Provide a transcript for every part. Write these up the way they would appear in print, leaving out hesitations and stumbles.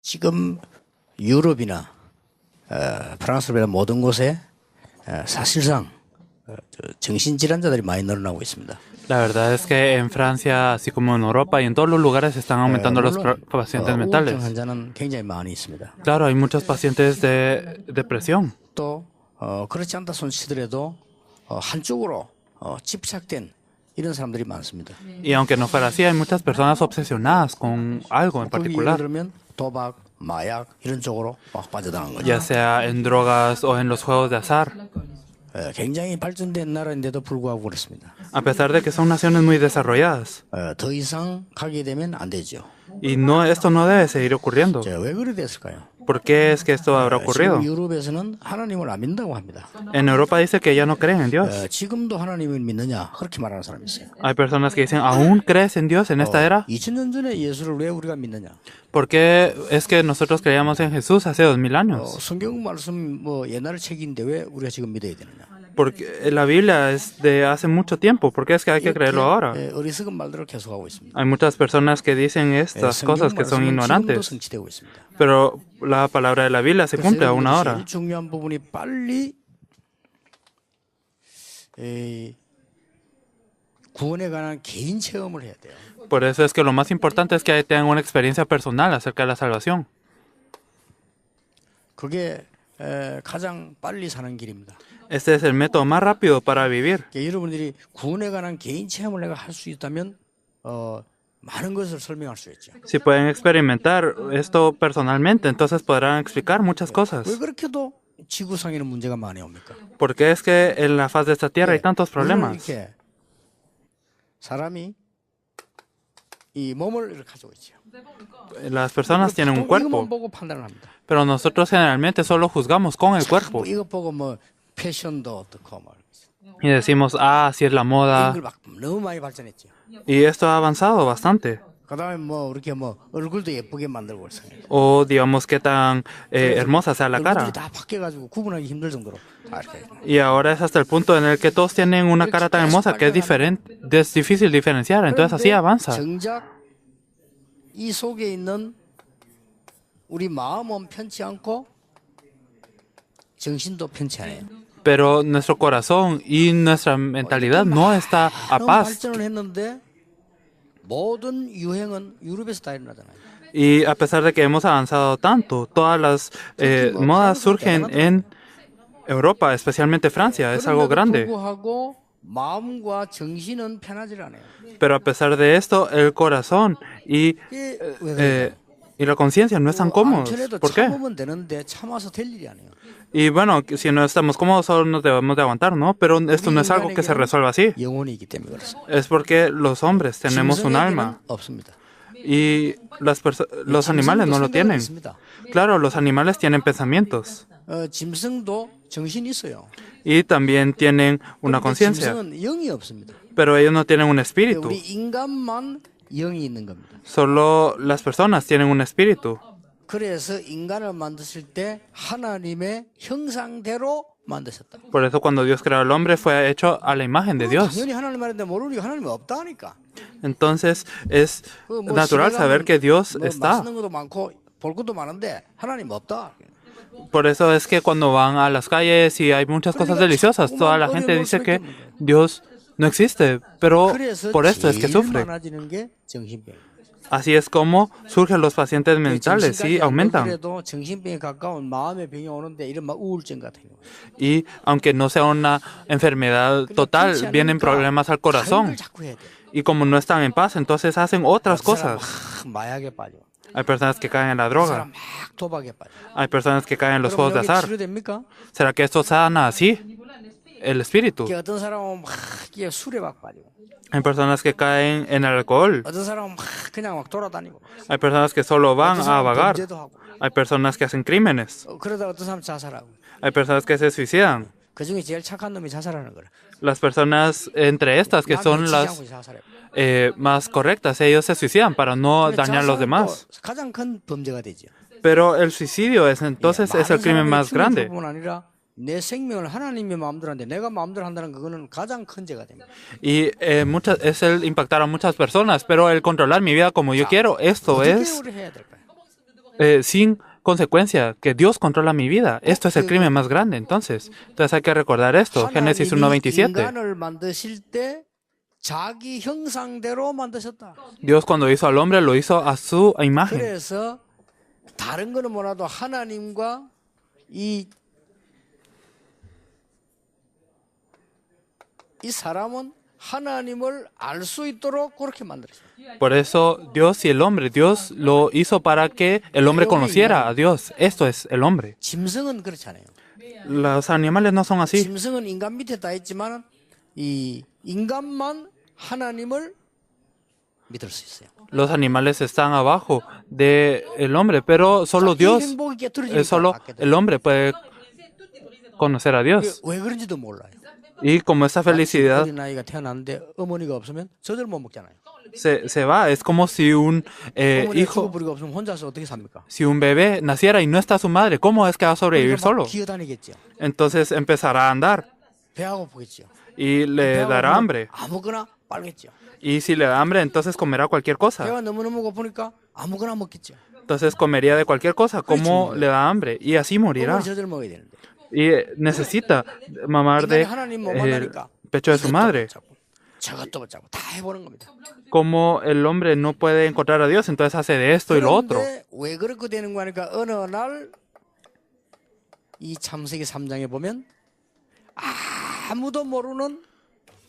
지금 유럽이나 프랑스나 모든 곳에 사실상 정신질환자들이 많이 늘어나고 있습니다. La verdad es que en Francia, así como en Europa y en todos los lugares, están aumentando los 물론 pacientes 우울증 mentales. 환자는 굉장히 많이 있습니다. Claro, hay muchos pacientes de depresión. 또 그렇지 않다 손치더라도 한쪽으로 집착된 이런 사람들이 많습니다. Y aunque no fuera así, hay muchas personas obsesionadas con algo en 거기 예를 particular, 들면 도박, 마약 이런 쪽으로 막 빠져나간 거죠. ya sea en drogas o en los juegos de azar. 굉장히 발전된 나라인데도 불구하고 그렇습니다. A pesar de que son naciones muy desarrolladas. 더 이상 가게 되면 안 되죠. Y no, esto no debe seguir ocurriendo. 왜 그래 됐을까요? ¿Por qué es que esto habrá ocurrido? 지금 유럽에서는 하나님을 안 믿는다고 합니다. En Europa dice que ya no creen en Dios. 지금도 하나님을 믿느냐 그렇게 말하는 사람이 있어요. Hay personas que dicen, ¿aún crees en Dios en esta era? 2000년 전에 예수를 왜 우리가 믿느냐? ¿Por qué es que nosotros creíamos en Jesús hace 2000 años? 성경 말씀 옛날 책인데 왜 우리가 지금 믿어야 되느냐? Porque la Biblia es de hace mucho tiempo. ¿Por qué es que hay que creerlo ahora? 어리석은 말들을 계속하고 있습니다. Hay muchas personas que dicen estas cosas que son ignorantes. 성취되고 있습니다. Pero la palabra de la Biblia se cumple aún ahora. 제일 중요한 부분이 빨리 구원에 관한 개인 체험을 해야 돼요. Por eso es que lo más importante es que tengan una experiencia personal acerca de la salvación. 그게 가장 빨리 사는 길입니다. Este es el método más rápido para vivir. 여러분들이 구원에 관한 개인 체험을 내가 할 수 있다면 많은 것을 설명할 수 있죠. Si pueden experimentar esto personalmente, entonces podrán explicar muchas cosas. 왜 그렇게도 지구상에는 문제가 많이 옵니까? ¿Por qué es que en la faz de esta tierra hay tantos problemas? 이렇게 사람이 이 몸을 이렇게 가지고 있죠. Las personas tienen un cuerpo, 이것만 보고 판단을 합니다. pero nosotros generalmente solo juzgamos con el cuerpo. 이것 보고 뭐 패션도 어떻고 뭐 Y decimos, así es la moda. 이걸 막 너무 많이 발전했죠. Y esto ha avanzado bastante. 그다음에 뭐 이렇게 뭐 얼굴도 예쁘게 만들고 있어요. O digamos qué tan hermosa sea la cara. 얼굴이 다 바뀌어가지고 구분하기 힘들 정도로 다 이렇게. Y ahora es hasta el punto en el que todos tienen una cara tan hermosa que es diferente, es difícil diferenciar. Entonces así avanza. 정작 이 속에 있는 우리 마음은 편치 않고 정신도 편치 않아요. Pero nuestro corazón y nuestra mentalidad no está a paz. 발전을 했는데 모든 유행은 유럽에서 다 일어나잖아요. Y a pesar de que hemos avanzado tanto, todas las modas surgen en Europa, especialmente Francia. Es algo grande. 불구하고 마음과 정신은 편하지 않아요. Pero a pesar de esto, el corazón y la conciencia no están cómodos. ¿Por qué? 참으면 되는데 참아서 될 일이 아니에요. Y bueno, si no estamos cómodos, solo nos debemos de aguantar, ¿no? Pero esto no es algo que se resuelva así. 영혼이 있기 때문에 그렇습니다. Es porque los hombres tenemos un alma 없습니다. y los animales no lo tienen. Claro, los animales tienen pensamientos 짐승도 정신이 있어요. y también tienen una conciencia, 짐승은 영이 없습니다. pero ellos no tienen un espíritu. 우리 인간만 영이 있는 겁니다. Solo las personas tienen un espíritu. 그래서 인간을 만드실 때 하나님의 형상대로 만드셨다. Por eso cuando Dios creó al hombre fue hecho a la imagen de Dios. 당연히 하나님 말인데 모르니까 하나님이 없다니까. Entonces es natural saber que Dios está. 맛있는 것도 많고 볼 것도 많은데 하나님 없다. Por eso es que cuando van a las calles y hay muchas cosas deliciosas, toda la gente dice que Dios no existe, pero por esto es que sufre. 많아지는 게 정신병. Así es como surgen los pacientes mentales y aumentan. 그래도 정신병에 가까운 마음의 병이 오는데 이런 막 우울증 같은 거. Y aunque no sea una enfermedad total, vienen problemas al corazón. Y como no están en paz, entonces hacen otras cosas. 마약에 빠져. Hay personas que caen en la droga. 막 도박에 빠져. Hay personas que caen en los juegos de azar. 치료됩니까? ¿Será que esto sana así el espíritu? 어떤 사람은 막 술에 막 빠져. Hay personas que caen en el alcohol. 어떤 사람은 막 그냥 막 돌아다니고. Hay personas que solo van a vagar. Hay personas que hacen crímenes. 그러다 어떤 사람 자살하고. Hay personas que se suicidan. 그 중에 제일 착한 놈이 자살하는 거라. Las personas entre estas que son las más correctas, ellos se suicidan para no dañar a los demás. 가장 큰 범죄가 되죠. Pero el suicidio es entonces es el crimen más grande. 내 생명을 하나님이 마음대로 하는데 내가 마음대로 한다는 그거는 가장 큰 죄가 됩니다. Y es el impactar a muchas personas, pero el controlar mi vida como yo quiero, esto es sin consecuencia, que Dios controla mi vida. Esto es el crimen más grande, entonces. Entonces hay que recordar esto. Génesis 하나님이 1:27. 인간을 만드실 때 자기 형상대로 만드셨다. Dios cuando hizo al hombre lo hizo a su imagen. 그래서 다른 거는 몰라도 하나님과 이 사람은 하나님을 알 수 있도록 그렇게 만들었어요. Por eso Dios y el hombre, Dios lo hizo para que el hombre conociera a Dios. Esto es el hombre. 짐승은 그렇지 않아요. Los animales no son así. 짐승은 인간 밑에 다 있지만 이 인간만 하나님을 믿을 수 있어요. Los animales están abajo del hombre, pero solo Dios, 행복이 깨트려지니까 solo 받게 돼요. el hombre puede conocer a Dios. 왜 그런지도 몰라요. Y como esa felicidad 어린 아이가 태어났는데 어머니가 없으면 젖을 못 먹잖아요. se va, es como si un 어머니가 hijo, 죽어버리고 없으면 혼자서 어떻게 삽니까? si un bebé naciera y no está su madre, ¿cómo es que va a sobrevivir 그러니까 막 solo? 기어다니겠죠. Entonces empezará a andar 배가 고프겠죠. y le 배가 dará 고프면 hambre. 아무거나 빨겠죠. Y si le da hambre, entonces comerá cualquier cosa. 배가 너무너무 고프니까 아무거나 먹겠죠. Entonces comería de cualquier cosa, como le da hambre. Y así morirá. 어머니 젖을 먹어야 되는데. Y necesita mamar 인간이 de 하나님 못 el 만나니까 pecho de su madre. 저것도 못 잡고 다 해보는 겁니다. Como el hombre no puede encontrar a Dios, entonces hace de esto y lo otro. 그런데 왜 그렇게 되는 거니까 어느 날 이 창세기 3장에 보면 아무도 모르는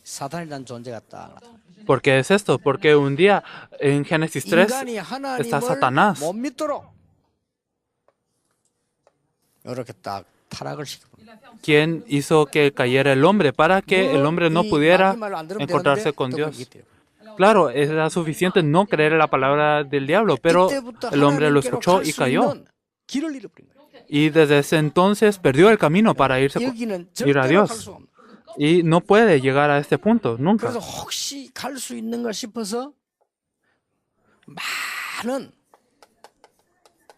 사탄이라는 존재가 딱 나타나요. ¿Por qué es esto? Porque un día en Génesis 3 인간이 está 하나님을 Satanás. 못 믿도록 이렇게 딱 타락을 시켜봅니다. ¿Quién hizo que cayera el hombre para que el hombre no pudiera encontrarse con Dios? Claro, era suficiente no creer en la palabra del diablo, pero el hombre lo escuchó y cayó. 길을 잃어버린 거예요. Y desde ese entonces perdió el camino para ir 여기는 a 절대로 갈 Dios. 수 없는. Y no puede llegar a este punto, nunca. 그래서 혹시 갈 수 있는가 싶어서 많은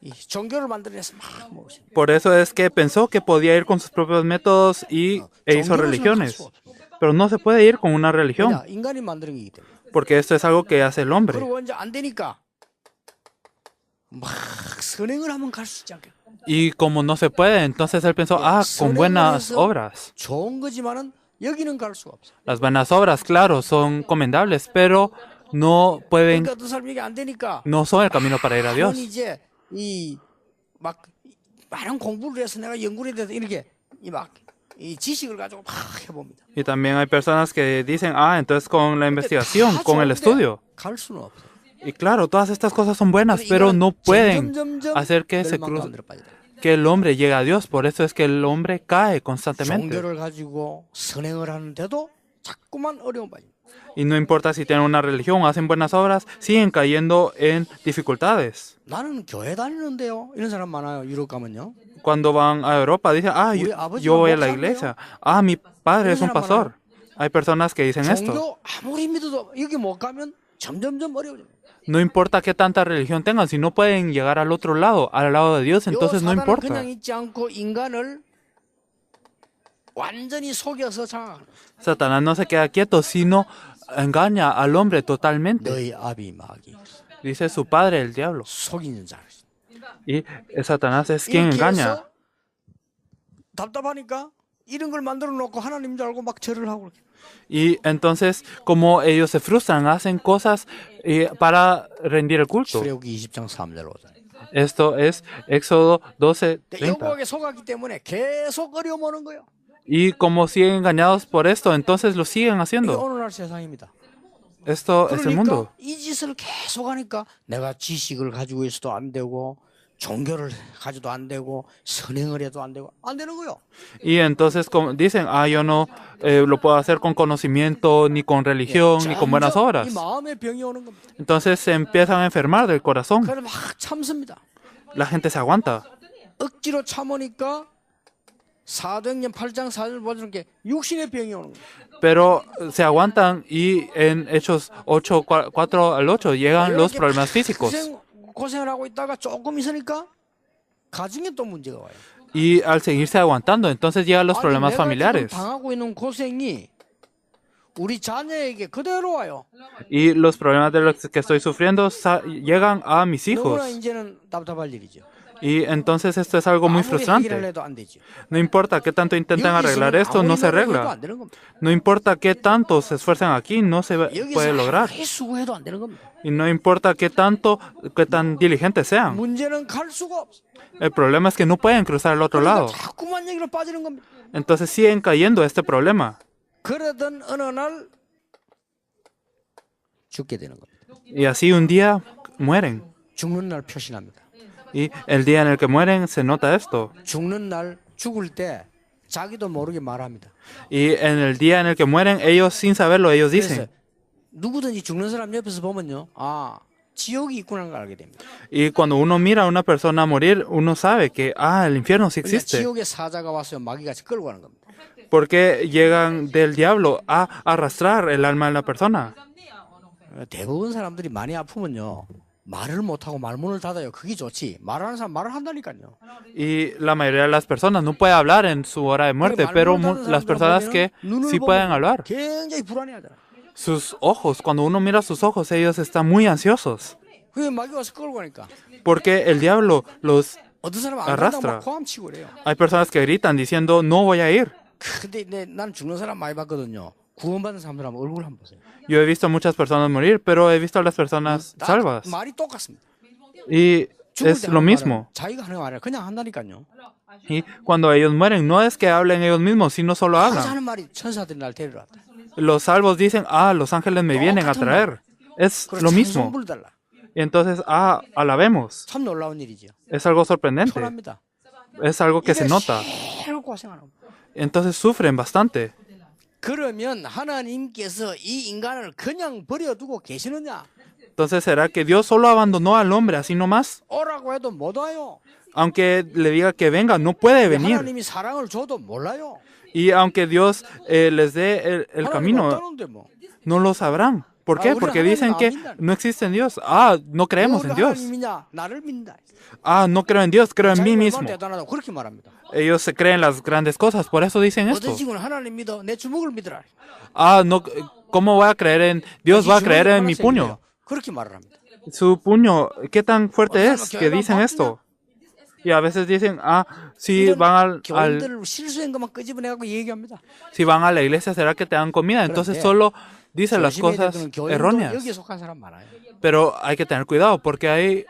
이 종교를 만들어내서 막 모으신. Por eso es que pensó que podía ir con sus propios métodos e hizo religiones. Pero no se puede ir con una religión, 왜냐? 인간이 만드는 거기 때문에. porque esto es algo que hace el hombre. 그리고 이제 안 되니까 막 선행을 하면 갈 수 있지 않겠나. Y como no se puede, entonces él pensó, con buenas obras. 좋은 거지만은 여기는 갈 수가 없어. Las buenas obras, claro, son comendables, pero no pueden, 그러니까 두 사람이 이게 안 되니까 no son el camino para ir a 그건 Dios. 이제 이 막 많은 공부를 해서 내가 연구에 대해서 이렇게 이 지식을 가지고 막 해봅니다. Y también hay personas que dicen, entonces con la investigación, 다 con el 좋은데 estudio. 갈 수는 없어. Y claro, todas estas cosas son buenas, pero no pueden hacer que se cruce, que el hombre llegue a Dios. Por eso es que el hombre cae constantemente. 종교를 가지고 선행을 하는데도 자꾸만 어려움 빠집니다. Y no importa si tienen una religión o hacen buenas obras, siguen cayendo en dificultades. 나는 교회 다니는데요. 이런 사람 많아요. 유럽 가면요. Cuando van a Europa, dicen, yo voy a la iglesia. Mi padre es un pastor. Hay personas que dicen esto. 종교 아무리 믿어도 여기 못 가면 점점점 어려워집니다. No importa qué tanta religión tengan, si no pueden llegar al otro lado, al lado de Dios, entonces no 사단은 importa. 그냥 있지 않고 인간을 완전히 속여서 장악하는 거예요. Satanás no se queda quieto, sino engaña al hombre totalmente. 너희 아비 마귀 Dice su padre, el diablo. 속이는 자를. Y Satanás es quien 이렇게 engaña. 해서 답답하니까 이런 걸 만들어 놓고 하나님 줄 알고 막 절을 하고 그렇게. Y entonces, como ellos se frustran, hacen cosas para rendir el culto. 출애굽기 20장 3절로 오잖아요. Esto es Éxodo 12:30. 여호와에게 속았기 때문에 계속 어려움 오는 거예요. Y como siguen engañados por esto, entonces lo siguen 이게 haciendo. 오늘날 세상입니다. Esto es el mundo. 그러니까 이 짓을 계속 하니까 내가 지식을 가지고 있어도 안 되고 종교를 가지도 안 되고 선행을 해도 안 되고 안 되는 거요. Y entonces dicen, yo no lo puedo hacer con conocimiento, ni con religión, ni con buenas obras. 이 마음의 병이 오는 겁니다. Entonces se empiezan a enfermar del corazón. 그래서 막 참습니다. La gente se aguanta. 억지로 참으니까 사도행전 8장 4절 보여주는 게 육신의 병이 오는 거예요. Pero se aguantan y en Hechos 8, 4 al 8 llegan los problemas físicos. 고생을 하고 있다가 조금 있으니까 가정에 또 문제가 와요. Y al seguirse aguantando, entonces llegan los problemas 내가 지금 familiares. 당하고 있는 고생이 우리 자녀에게 그대로 와요. Y los problemas de los que estoy sufriendo llegan a mis hijos. 너무나 이제는 답답할 일이죠. Y entonces esto es algo muy 아무리 frustrante. 해결해도 안 되죠. No importa qué tanto intenten 여기 arreglar 있으면 esto, 아무리 no se 노력해도 arregla. 안 되는 겁니다. No importa qué tanto se esfuercen aquí, no se puede 여기서 lograr. 아무리 수고해도 안 되는 겁니다. Y no importa qué tanto, qué tan diligentes sean. 문제는 갈 수가 없어. El problema es que no pueden cruzar al otro 그러니까 lado. 자꾸만 여기로 빠지는 겁니다. Entonces siguen cayendo a este problema. 그러던 어느 날 죽게 되는 겁니다. Y así un día mueren. 죽는 날 표시납니다. Y el día en el que mueren se nota esto. 죽는 날 죽을 때 자기도 모르게 말합니다. Y en el día en el que mueren, ellos sin saberlo, ellos 그래서 dicen. 누구든지 죽는 사람 옆에서 보면요, 아 지옥이 있구나 걸 알게 됩니다. Y cuando uno mira a una persona morir, uno sabe que, el infierno sí 그러니까 existe. 지옥의 사자가 와서 마귀같이 끌고 가는 겁니다. Porque llegan del diablo a arrastrar el alma de la persona. 대부분 사람들이 많이 아프면요, 말을 못하고 말문을 닫아요. 그게 좋지. 말하는 사람 말을 한다니까요. Y la mayoría de las personas no puede hablar en su hora de muerte, pero las personas que sí pueden hablar, 굉장히 불안해하잖아. sus ojos, cuando uno mira sus ojos, ellos están muy ansiosos. 그게 마귀가 와서 끌고 가니까. Porque el diablo los 어떤 사람은 안 arrastra. 간다고 막 고함치고 그래요. Hay personas que gritan diciendo, no voy a ir. 근데 난 죽는 사람 많이 봤거든요. 구원받은 사람들 한번 얼굴 한번 보세요. Yo he visto a muchas personas morir, pero he visto a las personas 다 salvas. 말이 똑같습니다. Y 죽을 es 때 lo 하는 mismo. 말은 자기가 하는 거 아니라 그냥 한다니까요. Y cuando ellos mueren, no es que hablen ellos mismos, sino solo 다 hablan. 하는 말이 천사들이 날 데리러 왔다. Los salvos dicen, los ángeles me vienen a traer. Es 그래서 lo 찬송 mismo. 불달라. Y entonces, alabemos. 참 놀라운 일이죠. Es algo sorprendente. 편합니다. Es algo que se nota. 제일 고생하는 겁니다. Entonces sufren bastante. 그러면 하나님께서 이 인간을 그냥 버려두고 계시느냐? Entonces, ¿será que Dios solo abandonó al hombre así nomás? 오라고 해도 못 와요. Aunque le diga que venga, no puede venir. 하나님이 사랑을 줘도 몰라요. Y aunque Dios les dé el 하나님 camino, 없다는데 뭐. no lo sabrán. ¿Por qué? 우리 Porque 하나님 dicen que 안 믿는다. no existe en Dios. No creemos en 너를 Dios. 하나님이냐? 나를 믿는다. No creo en Dios, creo en mí 자기가 mismo. 얼마나 대단하다고 그렇게 말합니다. Ellos se creen las grandes cosas, por eso dicen esto. 어떤 친구는 하나님 믿어 내 주먹을 믿으라. No, ¿cómo voy a creer en Dios? Va a creer en mi puño. 그렇게 말을 합니다. Su puño, ¿qué tan fuerte es que dicen esto? Y a veces dicen, si van 교인들을 실수한 것만 끄집어내고 얘기합니다. si van a la iglesia, ¿será que te dan comida? Entonces solo dicen las cosas erróneas. 여기에 속한 사람 많아요. Pero hay que tener cuidado porque hay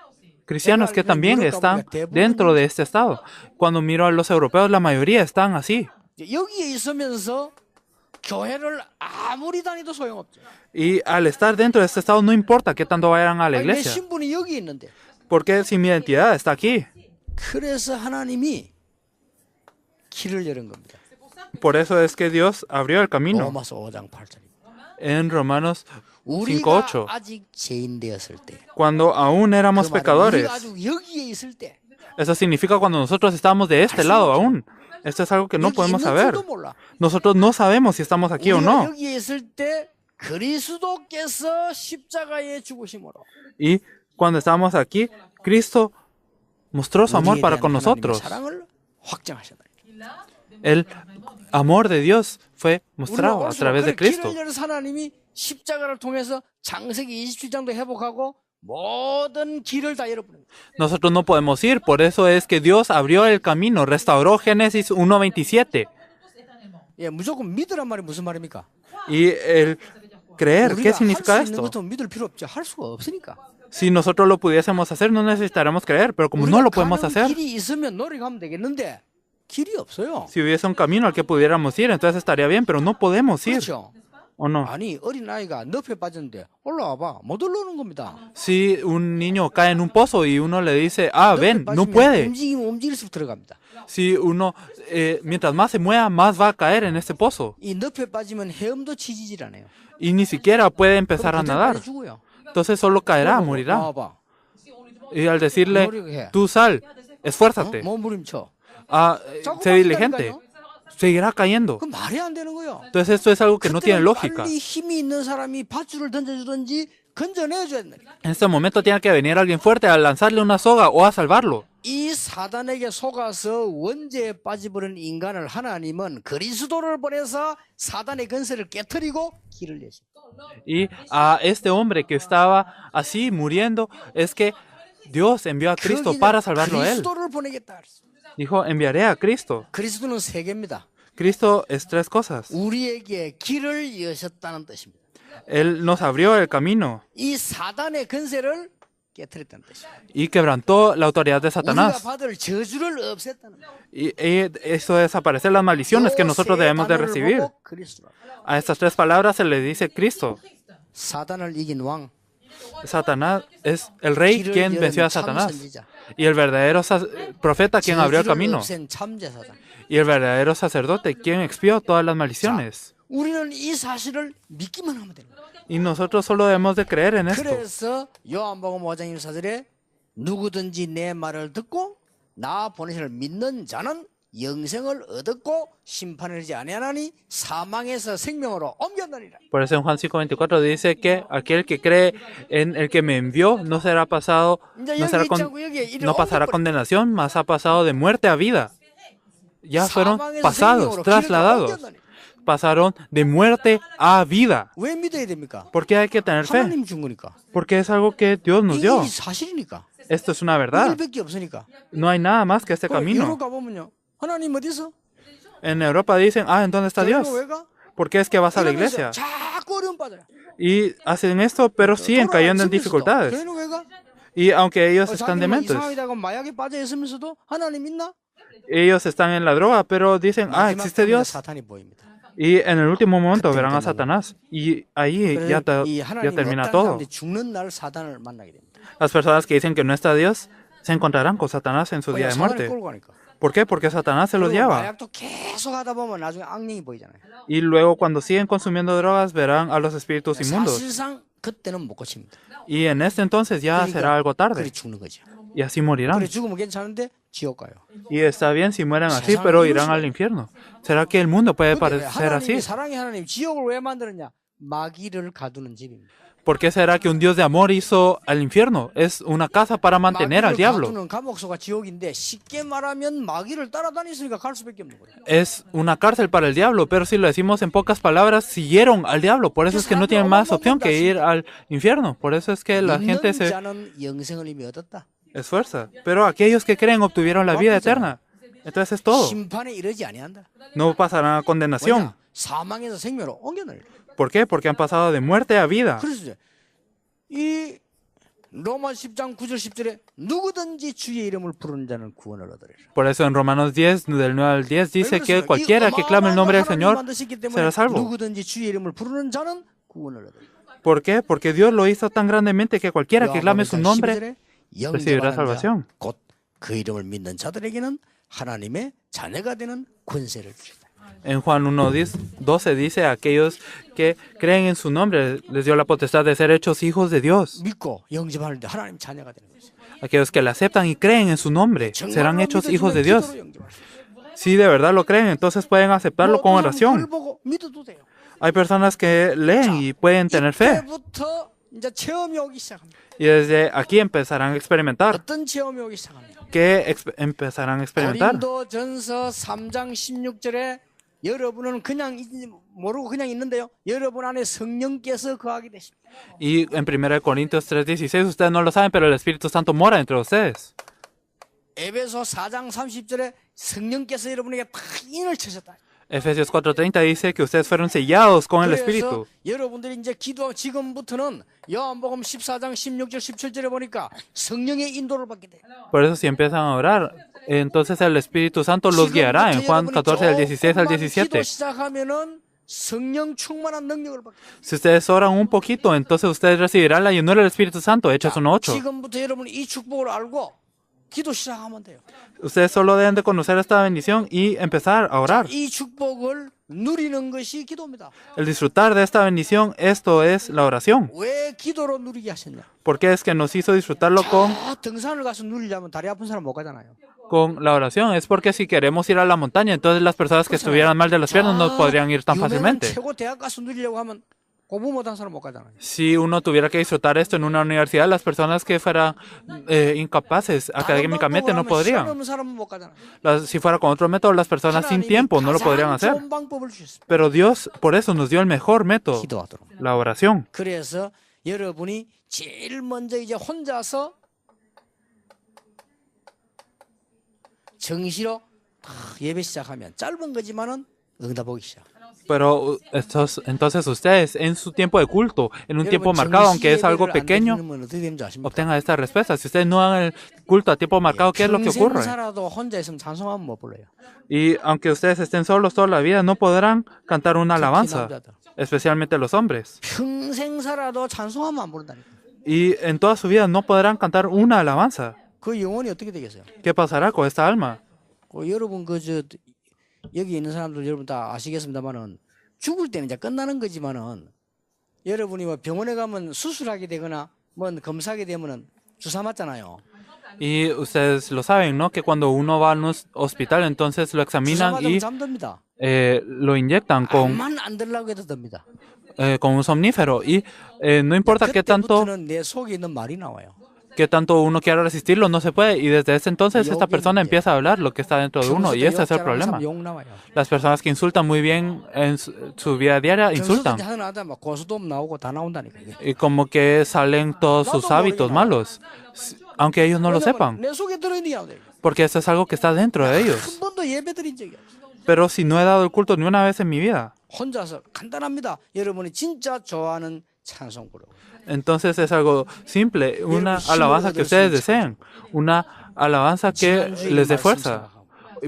cristianos que también están dentro de este estado. Cuando miro a los europeos, la mayoría están así. 여기에 있으면서 교회를 아무리 다니도 소용없죠. Y al estar dentro de este estado, no importa qué tanto vayan a la 아니, 내 iglesia. 신분이 여기 있는데. Porque si mi identidad está aquí. 그래서 하나님이 길을 열은 겁니다. Por eso es que Dios abrió el camino. 로마서 5장 8절입니다. En Romanos 우리가 5:8. 아직 죄인 되었을 때, Cuando aún éramos 그 말은 pecadores. 우리가 아직 여기에 있을 때, Eso significa cuando nosotros estamos de este lado aún. Esto es algo que no 여기 podemos 있는 saber. 줄도 몰라. Nosotros no sabemos si estamos aquí o 우리가 no. 여기에 있을 때 그리스도께서 십자가에 죽으심으로 Y cuando estamos aquí, Cristo mostró su amor 우리에 para 대한 con 하나님의 nosotros. 사랑을 확정하셨다. El amor de Dios fue 우리가 mostrado a 오늘 través de Cristo. 길을 열어서 하나님이 십자가를 통해서 창세기 27장도 회복하고 모든 길을 다 열어버립니다. Nosotros no podemos ir, por eso es que Dios abrió el camino, restauró Génesis 1:27. 예, 무조건 믿으란 말이 무슨 말입니까? Y el creer, ¿qué 우리가 significa 할 수 있는 esto? 것도 믿을 필요 없죠. 할 수가 없으니까. Si nosotros lo pudiésemos hacer, no necesitaremos creer, pero como no 우리가 lo podemos 가는 hacer, 길이 있으면 노력하면 되겠는데 길이 없어요. si hubiese un camino al que pudiéramos ir, entonces estaría bien, pero no podemos ir, 그렇죠. ¿o no? 아니 어린아이가 늪에 빠졌는데 올라와봐 못 올라오는 겁니다. Si un niño cae en un pozo y uno le dice, ven, 늪에 no 빠지면 puede. 움직일수록 들어갑니다. Si uno, mientras más se mueva, más va a caer en este pozo. 이 늪에 빠지면 헤엄도 치지질 않아요. Y ni siquiera puede empezar a 그럼 그대로 nadar. 빠져 죽어요. Entonces solo caerá, morirá. 나와봐. Y al decirle, tú sal, esfuérzate, 몸부림쳐. sé diligente, seguirá cayendo. 그 말이 안 되는 거예요. Entonces esto es algo que no tiene 그때는 lógica. 빨리 힘이 있는 사람이 밧줄을 던져주든지 건져내줘야 돼. En este momento tiene que venir alguien fuerte a lanzarle una soga o a salvarlo. 이 사단에게 속아서 원죄에 빠져버린 인간을 하나님은 그리스도를 보내서 사단의 근세를 깨트리고 길을 내십니다. Y a este hombre que estaba así muriendo, es que Dios envió a Cristo para salvarlo a él. 그리스도를 보내겠다 그랬습니다. Dijo, enviaré a Cristo. 그리스도는 세 개입니다. Cristo es tres cosas. 우리에게 길을 여셨다는 뜻입니다. Él nos abrió el camino 이 사단의 근세를 깨트렸다는 뜻입니다. y quebrantó la autoridad de 우리가 Satanás. 받을 저주를 없앴다는 뜻입니다. Y eso es desaparecer las maldiciones que nosotros debemos de recibir. A estas tres palabras se le dice Cristo. 사단을 이긴 왕, Satanás es el rey quien venció a Satanás. Y el verdadero profeta quien abrió el camino. 없앤 참제 사단. Y el verdadero sacerdote quien expió todas las maldiciones. 우리는 이 사실을 믿기만 하면 됩니다. Y nosotros solo debemos de creer en esto. 그래서 요한복음 5장 24절에 누구든지 내 말을 듣고 나 보내시를 믿는 자는 영생을 얻었고 심판을 하지 아니하나니 사망에서 생명으로 옮겼느니라. Por eso en Juan 5:24 dice que aquel que cree en el que me envió no será pasado, no pasará condenación, mas ha pasado de muerte a vida. Ya fueron pasados, trasladados. Pasaron de muerte a vida. 왜 믿어야 됩니까? ¿Por qué hay que tener fe? 하나님 준 거니까. Porque es algo que Dios nos dio. 이 사실이니까. Esto es una verdad. 이밖에 없으니까. No hay nada más que este 유럽 camino. 가보면요. 하나님 어디서? En Europa dicen, ¿en dónde está Dios? 왜 가? ¿Por qué es que vas a la 이러면서 iglesia? 자꾸 어려움 빠져요. Y hacen esto, pero siguen cayendo en dificultades. 교회는 왜 가? Y aunque ellos están 자기만 dementes, 이상하다고 마약에 빠져 있으면서도 하나님 있나? ellos están en la droga, pero dicen, ¿existe Dios? 사탄이 보입니다. Y en el último momento verán a Satanás. Y ahí ya 이 하나님 termina 어떤 todo. 사람들이 죽는 날 사단을 만나게 됩니다. Las personas que dicen que no está Dios se encontrarán con Satanás en su día de 사단이 muerte. 끌고 가니까. ¿Por qué? Porque Satanás se los 그리고 lleva. 마약도 계속 하다 보면 나중에 악령이 보이잖아요. Y luego cuando siguen consumiendo drogas verán a los espíritus inmundos. 사실상 그때는 못 고칩니다. Y en este entonces ya será algo 그래 tarde. 죽는 거죠. Y así morirán. 그래 죽으면 괜찮은데 지옥 가요. Y está bien si mueren así, pero irán al infierno. ¿Será que el mundo puede parecer así? 하나님이 사랑의 하나님 지옥을 왜 만들었냐? 마귀를 가두는 집입니다. ¿Por qué será que un Dios de amor hizo al infierno? Es una casa para mantener al diablo. 가두는 감옥소가 지옥인데 쉽게 말하면 마귀를 따라다니으니까 갈 수밖에 없는 거예요. Es una cárcel para el diablo, pero si lo decimos en pocas palabras, siguieron al diablo. Por eso es que no tienen más opción que ir al infierno. Por eso es que la gente se 자는 영생을 이미 얻었다. esfuerza. Pero aquellos que creen obtuvieron la vida eterna. Entonces es todo. 심판에 이르지 아니한다. No pasarán a condenación. 왜냐? 사망에서 생명으로 옮겨내려. ¿Por qué? Porque han pasado de muerte a vida. 그래서 이 로마 10장 9절 10절에 누구든지 주의 이름을 부르는 자는 구원을 얻으리라. Por eso en Romanos 10, del 9 al 10, dice que cualquiera que clame el nombre del Señor será salvo. 누구든지 주의 이름을 부르는 자는 구원을 얻으리라. ¿Por qué? Porque Dios lo hizo tan grandemente que cualquiera que clame su nombre recibirá salvación. 곧 그 이름을 믿는 자들에게는 하나님의 자녀가 되는 권세를 주시다. En Juan 1:12 dice a aquellos que creen en su nombre les dio la potestad de ser hechos hijos de Dios. 믿고 영접하는데 하나님 자녀가 되는 거죠. Aquellos que le aceptan y creen en su nombre serán hechos hijos de Dios. Si de verdad lo creen, entonces pueden aceptarlo con oración. 믿어도 돼요. Hay personas que leen y pueden tener fe. 이때부터 이제 체험이 오기 시작합니다. Y desde aquí empezarán a experimentar. 어떤 체험이 오기 시작합니다. ¿Qué empezarán a experimentar? 고린도전서 3장 16절에 여러분은 그냥 모르고 그냥 있는데요. 여러분 안에 성령께서 거하게 되십니다. Y en 1 Corintios 3:16 ustedes no lo saben, pero el Espíritu Santo mora entre ustedes. 에베소 4장 30절에 성령께서 여러분에게 다 인을 쳐셨다. Efesios 4:30 dice que ustedes fueron sellados con el 그래서 Espíritu. 여러분들이 이제 기도 지금부터는 요한복음 14장 16절 17절에 보니까 성령의 인도를 받게 돼요. Por eso si empiezan a orar, entonces el Espíritu Santo los guiará en Juan 14 del 16 al 17. 기도 시작하면은 성령 충만한 능력을 받게 돼요. Si ustedes oran un poquito, entonces ustedes recibirán la llenura del Espíritu Santo. Hechos 1:8. 지금부터 여러분 이 축복을 알고 기도 시작하면 돼요. Ustedes solo deben de conocer esta bendición y empezar a orar. 이 축복을 누리는 것이 기도입니다. El disfrutar de esta bendición, esto es la oración. 왜 기도로 누리게 하셨냐? ¿Por qué es que nos hizo disfrutarlo 등산을 가서 누리려면 다리 아픈 사람 못 가잖아요. con la oración? Es porque si queremos ir a la montaña, entonces las personas que estuvieran mal de las piernas no podrían ir tan 유명한 fácilmente. 최고 대학 가서 누리려고 하면 공부 못한 사람 못 가잖아요. Si uno tuviera que disfrutar esto en una universidad, las personas que fueran incapaces académicamente no podrían. 없는 사람은 못 가잖아요. Si fuera con otro método, las personas sin tiempo no lo podrían hacer. 좋은 방법을 주셨습니다. Pero Dios por eso nos dio el mejor método, 기도하도록. la oración. 그래서 여러분이 제일 먼저 이제 혼자서 정시로 예배 시작하면 짧은 거지만은 응답 오기 시작. Pero entonces ustedes en su tiempo de culto, en un tiempo marcado, aunque es algo pequeño, obtengan esta respuesta. Si ustedes no hagan el culto a tiempo marcado, ¿qué es lo que ocurre? 살아도 혼자 있으면 찬송하면 못 불러요. Y aunque ustedes estén solos toda la vida, no podrán cantar una alabanza, especialmente los hombres. 평생 살아도 찬송하면 안 부른다니까. Y en toda su vida no podrán cantar una alabanza. 그 영혼이 어떻게 되겠어요? ¿Qué pasará con esta alma? 여러분 여기 있는 사람들 여러분 다 아시겠습니다만은 죽을 때는 이제 끝나는 거지만은 여러분이 뭐 병원에 가면 수술하게 되거나 뭐 검사하게 되면은 주사 맞잖아요. Y ustedes lo saben, ¿no? Que cuando uno va al hospital, entonces lo 주사 examinan 맞으면 y 잠듭니다. lo inyectan 암만 안 들라고 해도 듭니다. con un somnífero. Y no importa 그때부터는 내 속에 있는 말이 나와요. qué tanto uno quiera resistirlo, no se puede. Y desde ese entonces esta persona empieza a hablar lo que está dentro de uno. Y ese es el problema. Las personas que insultan muy bien en su vida diaria, insultan. Y como que salen todos sus hábitos malos, aunque ellos no lo sepan. Porque eso es algo que está dentro de ellos. Pero si no he dado el culto ni una vez en mi vida. 혼자서 간단합니다. 여러분이 진짜 좋아하는 찬송 부르고. Entonces es algo simple, una alabanza que ustedes deseen, una alabanza que les dé fuerza,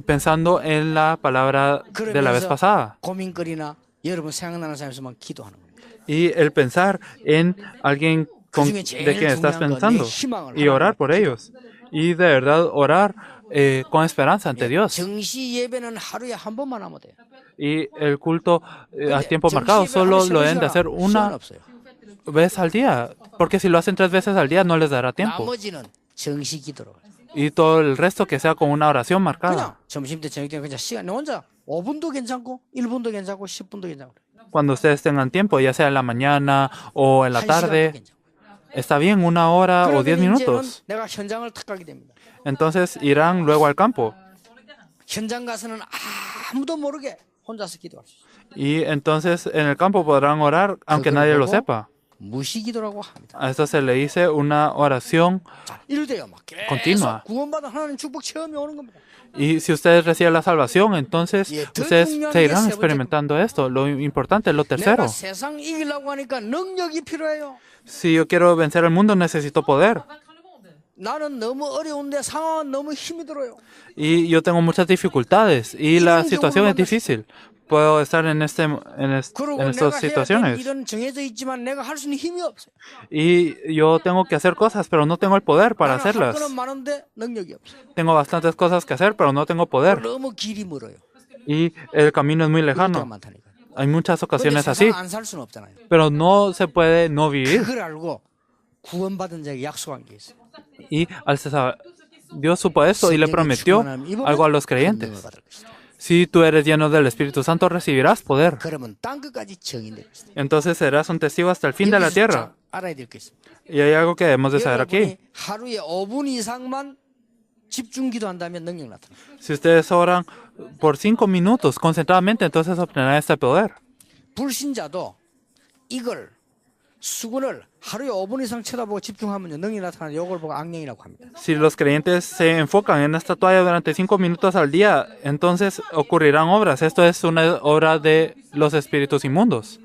pensando en la palabra de la vez pasada. 고민거리나 여러분 생각나는 사람에서만 기도하는 겁니다. Y el pensar en alguien de quien estás pensando y orar por ellos. Y de verdad orar con esperanza ante Dios. 정시 예배는 하루에 한 번만 하면 돼요. Y el culto a tiempo marcado solo lo deben de hacer una vez al día, porque si lo hacen 3 veces al día no les dará tiempo. 나머지는 정시 기도로. Y todo el resto que sea con una oración marcada. 그냥 점심 때 저녁 때 그냥 시간 혼자 5분도 괜찮고 1분도 괜찮고 10분도 괜찮고. Cuando ustedes tengan tiempo, ya sea en la mañana o en la tarde, está bien 1 hora o 10 minutos. 내가 현장을 탁 가게 됩니다. Entonces irán luego al campo. 현장 가서는 아무도 모르게 혼자서 기도할 수 있어요. Y entonces en el campo podrán orar aunque nadie lo sepa. 무시기도라고 합니다. A esto se le dice una oración continua. 구원받은 하나님 축복 체험이 오는 겁니다. Y si ustedes reciben la salvación, entonces ustedes seguirán experimentando esto. Lo importante es lo tercero. 내가 세상 이기려고 하니까 능력이 필요해요. Si yo quiero vencer el mundo, necesito poder. 나는 너무 어려운데 상황은 너무 힘이 들어요. Y yo tengo muchas dificultades y la situación es difícil. Puedo estar en estas situaciones. 일은 정해져 있지만 내가 할 수 있는 힘이 없어요. Y yo tengo que hacer cosas, pero no tengo el poder para hacerlas. 할 거는 많은데 능력이 없어요. Tengo bastantes cosas que hacer, pero no tengo poder. 너무 길이 멀어요. Y el camino es muy lejano. Hay muchas ocasiones así, 안살 수는 없잖아요. pero no se puede no vivir. 그걸 알고 구원받은 자에게 약속한 게 있어요. Y Dios supo esto y le prometió algo a los creyentes. Si tú eres lleno del Espíritu Santo, recibirás poder. 그러면 땅 끝까지 증인될 것이다. Entonces serás un testigo hasta el fin de la tierra. 알아야 될 게 있습니다. Y hay algo que debemos de saber aquí. 여러분이 하루에 5분 이상만 집중 기도한다면 능력 나타나. Si ustedes oran por 5 minutos concentradamente, entonces obtendrán este poder. 불신자도 이걸 수군을 하루에 5분 이상 쳐다보고 집중하면 능력이 나타나는 이걸 보고 악령이라고 합니다. Si los creyentes se enfocan en esta toalla durante 5 minutos al día, entonces ocurrirán obras. Esto es una obra de los espíritus inmundos.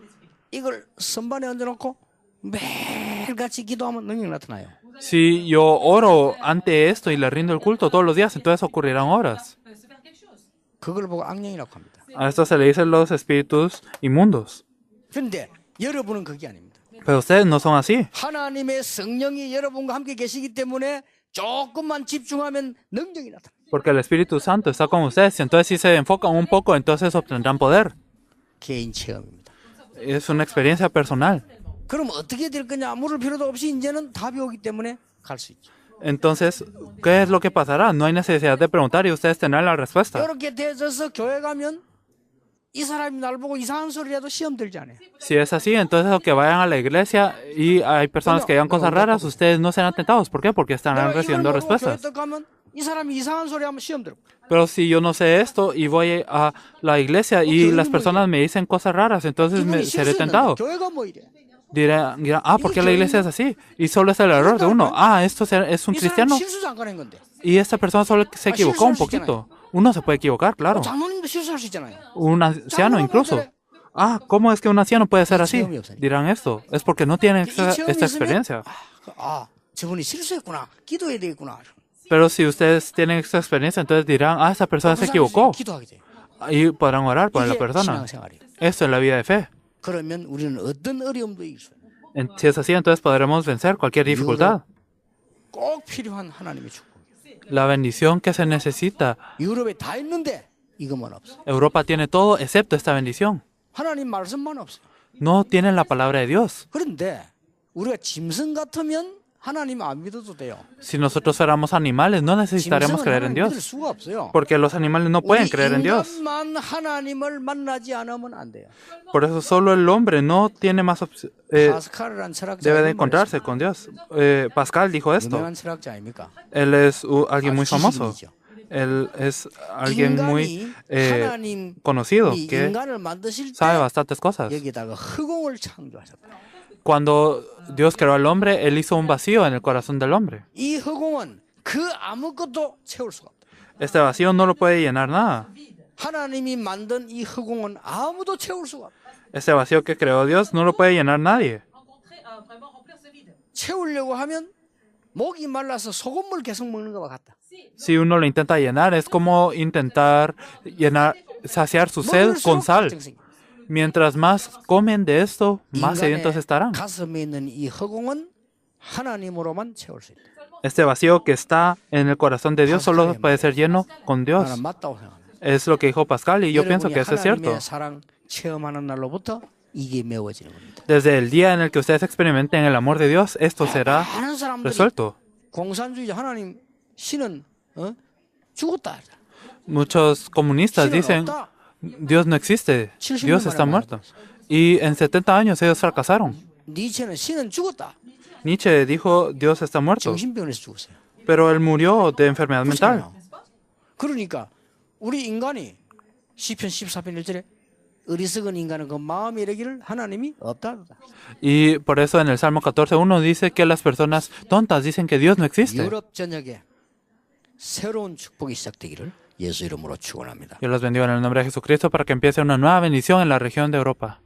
이걸 선반에 얹어놓고 매일같이 기도하면 능력이 나타나요. Si yo oro ante esto y le rindo el culto todos los días, entonces ocurrirán obras. 그걸 보고 악령이라고 합니다. A esto se le dicen los espíritus inmundos. 그런데 여러분은 그게 아닙니다. Pero ustedes no son así. 하나님의 성령이 여러분과 함께 계시기 때문에 조금만 집중하면 능력이 나타나. Porque el Espíritu Santo está con ustedes. Y entonces si se enfocan un poco, entonces obtendrán poder. 개인 체험입니다. Es una experiencia personal. 그럼 어떻게 될 거냐? 물을 필요도 없이 이제는 답이 오기 때문에 갈 수 있죠. Entonces, ¿qué es lo que pasará? No hay necesidad de preguntar y ustedes tendrán la respuesta. 이렇게 되어서 교회 가면 이 사람이 날 보고 이상한 소리라도 시험 들지 않아요. Si es así, entonces aunque vayan a la iglesia y hay personas que digan cosas raras, ustedes no serán tentados. ¿Por qué? Porque estarán 내가 이걸 recibiendo 모르고 교회 respuestas. 딱 가면 이 사람이 이상한 소리 하면 시험 들고. Pero si yo no sé esto y voy a la iglesia y las personas me dicen cosas raras, entonces me seré tentado. 교회가 뭐 이래? Dirán, ¿por qué la iglesia es así? Y solo es el error de uno. Esto es un 이 사람 cristiano 실수 잠깐 한 건데. y esta persona solo se equivocó un poquito. Uno se puede equivocar, claro. 장로님도 실수할 수 있잖아요. Un anciano incluso. ¿Cómo es que un anciano puede ser así? Dirán esto. Es porque no tienen esta experiencia. 저분이 실수했구나. 기도해야 되겠구나. Pero si ustedes tienen esta experiencia, entonces dirán, esa persona se equivocó. 기도하게 돼. Y podrán orar por la 이게 persona. 신앙생활이에요. Esto es la vida de fe. 그러면 우리는 어떤 어려움도 이길 수 있어요. Si es así, entonces podremos vencer cualquier dificultad. 꼭 필요한 하나님의 축복이에요. La bendición que se necesita. 유럽에 다 있는데 이것만 없어. Europa tiene todo excepto esta bendición. 하나님 말씀만 없어요. No tienen la palabra de Dios. 그런데 우리가 짐승 같으면 하나님 안 믿어도 돼요. Si nosotros fuéramos animales, no necesitaremos 짐승은 creer en 하나님 믿을 Dios. 수가 없어요. Porque los animales no pueden creer en Dios. 인간만 하나님을 만나지 않으면 안 돼요. Por eso solo el hombre no tiene más 파스칼이라는 철학자 debe de encontrarse con Dios. Pascal dijo esto. 유명한 철학자 아닙니까? Él es alguien muy famoso. 지식인이죠. Él es alguien muy 하나님 conocido 이 que 인간을 만드실 sabe 때 bastantes cosas. 여기다가 흑공을 창조하셨다. Cuando Dios creó al hombre, Él hizo un vacío en el corazón del hombre. 이 흑공은 그 아무것도 채울 수가 없다. Este vacío no lo puede llenar nada. 하나님이 만든 이 흑공은 아무도 채울 수가 없다. Este vacío que creó Dios no lo puede llenar nadie. 채우려고 하면 목이 말라서 소금물 계속 먹는 것과 같다. Si uno lo intenta llenar, es como intentar saciar su sed con sal. Mientras más comen de esto, más sedientos estarán. 가슴에 있는 이 흑공은 하나님으로만 채울 수 있다. Este vacío que está en el corazón de Dios solo puede ser lleno con Dios. 나는 맞다고 생각합니다. Es lo que dijo Pascal y yo pienso 여러분이 que eso es cierto. 하나님의 사랑 체험하는 날로부터 이게 메워지는 겁니다. Desde el día en el que ustedes experimenten el amor de Dios, esto será 많은 사람들이 resuelto. 공산주의자 하나님 신은 죽었다. Muchos comunistas 신은 dicen, 없다. Dios no existe, Dios está muerto. Y en 70 años ellos fracasaron. 니체는 신은 죽었다. Nietzsche dijo, Dios está muerto, 정신병에서 죽었어요. pero él murió de enfermedad mental. 그러니까 우리 인간이 시편 14편 1절에 어리석은 인간은 그 마음에 이르기를 하나님이 없다. Y por eso en el Salmo 14:1 dice que las personas tontas dicen que Dios no existe. 유럽 전역에 새로운 축복이 시작되기를 예수 이름으로 축원합니다. Yo los bendigo en el nombre de Jesucristo para que empiece una nueva bendición en la región de Europa.